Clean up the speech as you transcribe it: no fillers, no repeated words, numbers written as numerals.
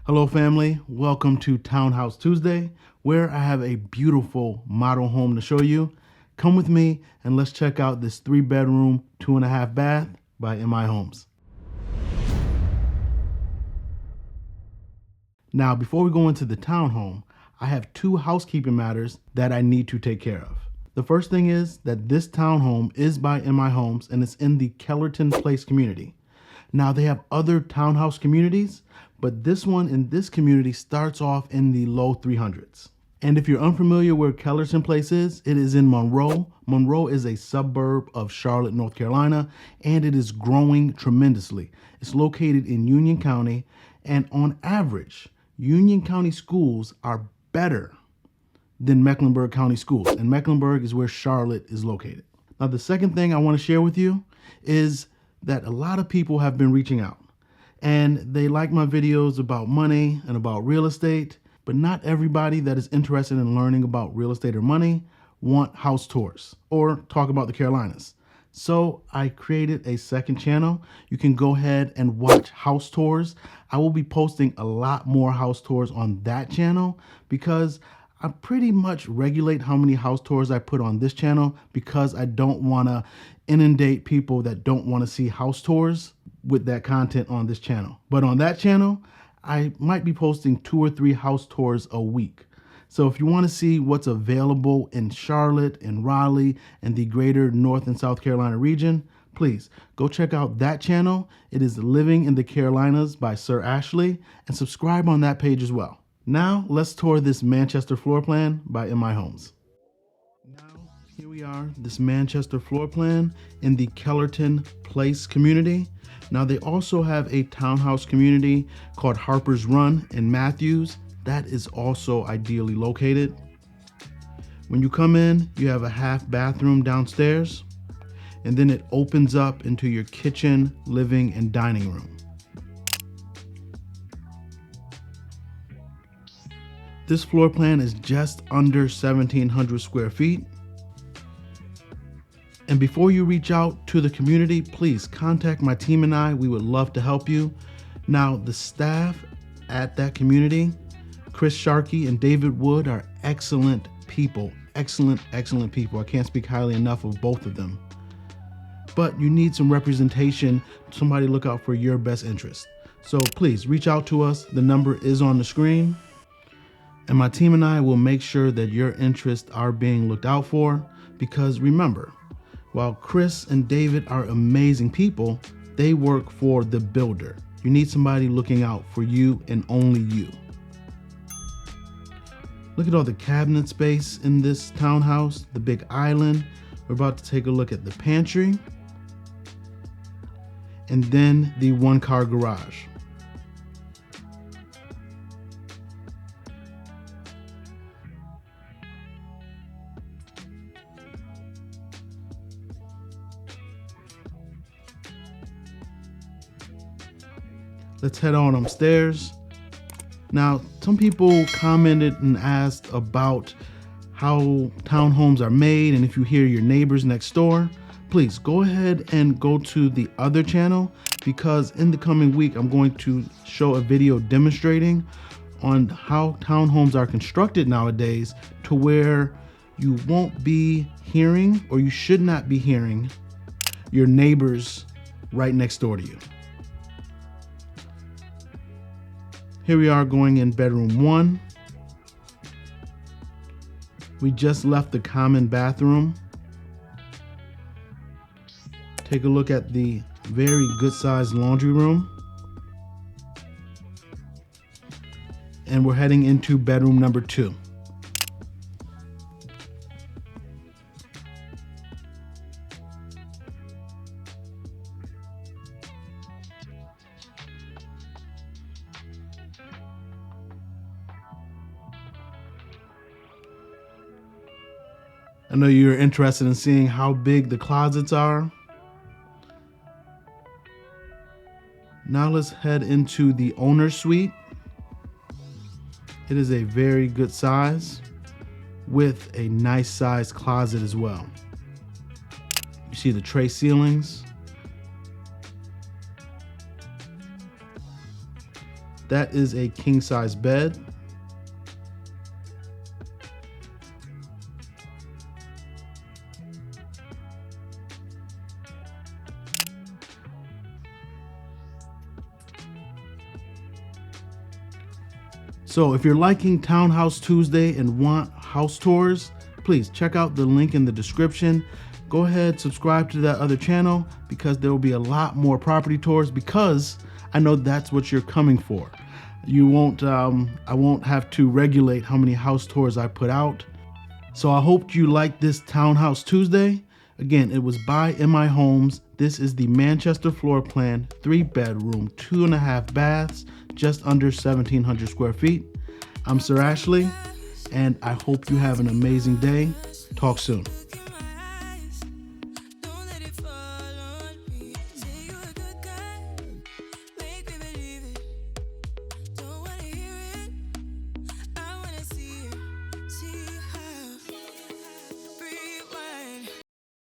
Hello family, welcome to Townhouse Tuesday, where I have a beautiful model home to show you. Come with me and let's check out this 3-bedroom, 2.5 bath by MI Homes. Now, before we go into the townhome, I have 2 housekeeping matters that I need to take care of. The first thing is that this townhome is by MI Homes and it's in the Kellerton Place community. Now, they have other townhouse communities, but this one in this community starts off in the low 300s. And if you're unfamiliar where Kellerton Place is, it is in Monroe. Monroe is a suburb of Charlotte, North Carolina, and it is growing tremendously. It's located in Union County, and on average, Union County schools are better than Mecklenburg County schools, and Mecklenburg is where Charlotte is located. Now, the second thing I want to share with you is that a lot of people have been reaching out and they like my videos about money and about real estate, but not everybody that is interested in learning about real estate or money want house tours or talk about the Carolinas. So I created a second channel. You can go ahead and watch house tours. I will be posting a lot more house tours on that channel because I pretty much regulate how many house tours I put on this channel because I don't want to inundate people that don't want to see house tours with that content on this channel. But on that channel, I might be posting 2 or 3 house tours a week. So if you want to see what's available in Charlotte and Raleigh and the greater North and South Carolina region, please go check out that channel. It is Living in the Carolinas by Sir Ashley, and subscribe on that page as well. Now let's tour this Manchester floor plan by MI Homes. Now here we are, this Manchester floor plan in the Kellerton Place community. Now they also have a townhouse community called Harper's Run in Matthews. That is also ideally located. When you come in, you have a half bathroom downstairs, and then it opens up into your kitchen, living, and dining room. This floor plan is just under 1,700 square feet. And before you reach out to the community, please contact my team and I. We would love to help you. Now, the staff at that community, Chris Sharkey and David Wood, are excellent people. Excellent people. I can't speak highly enough of both of them. But you need some representation, somebody look out for your best interest. So please reach out to us. The number is on the screen. And my team and I will make sure that your interests are being looked out for, because remember, while Chris and David are amazing people, they work for the builder. You need somebody looking out for you and only you. Look at all the cabinet space in this townhouse, the big island. We're about to take a look at the pantry, and then the 1-car garage. Let's head on upstairs. Now, some people commented and asked about how townhomes are made and if you hear your neighbors next door. Please go ahead and go to the other channel, because in the coming week, I'm going to show a video demonstrating on how townhomes are constructed nowadays to where you won't be hearing, or you should not be hearing, your neighbors right next door to you. Here we are going in bedroom 1. We just left the common bathroom. Take a look at the very good sized laundry room. And we're heading into bedroom number 2. I know you're interested in seeing how big the closets are. Now let's head into the owner's suite. It is a very good size with a nice sized closet as well. You see the tray ceilings. That is a king size bed. So if you're liking Townhouse Tuesday and want house tours, please check out the link in the description. Go ahead, subscribe to that other channel because there will be a lot more property tours, because I know that's what you're coming for. You won't, I won't have to regulate how many house tours I put out. So I hope you like this Townhouse Tuesday. Again, it was by MI Homes. This is the Manchester floor plan, 3-bedroom, 2.5 baths, just under 1,700 square feet. I'm Sir Ashley, and I hope you have an amazing day. Talk soon.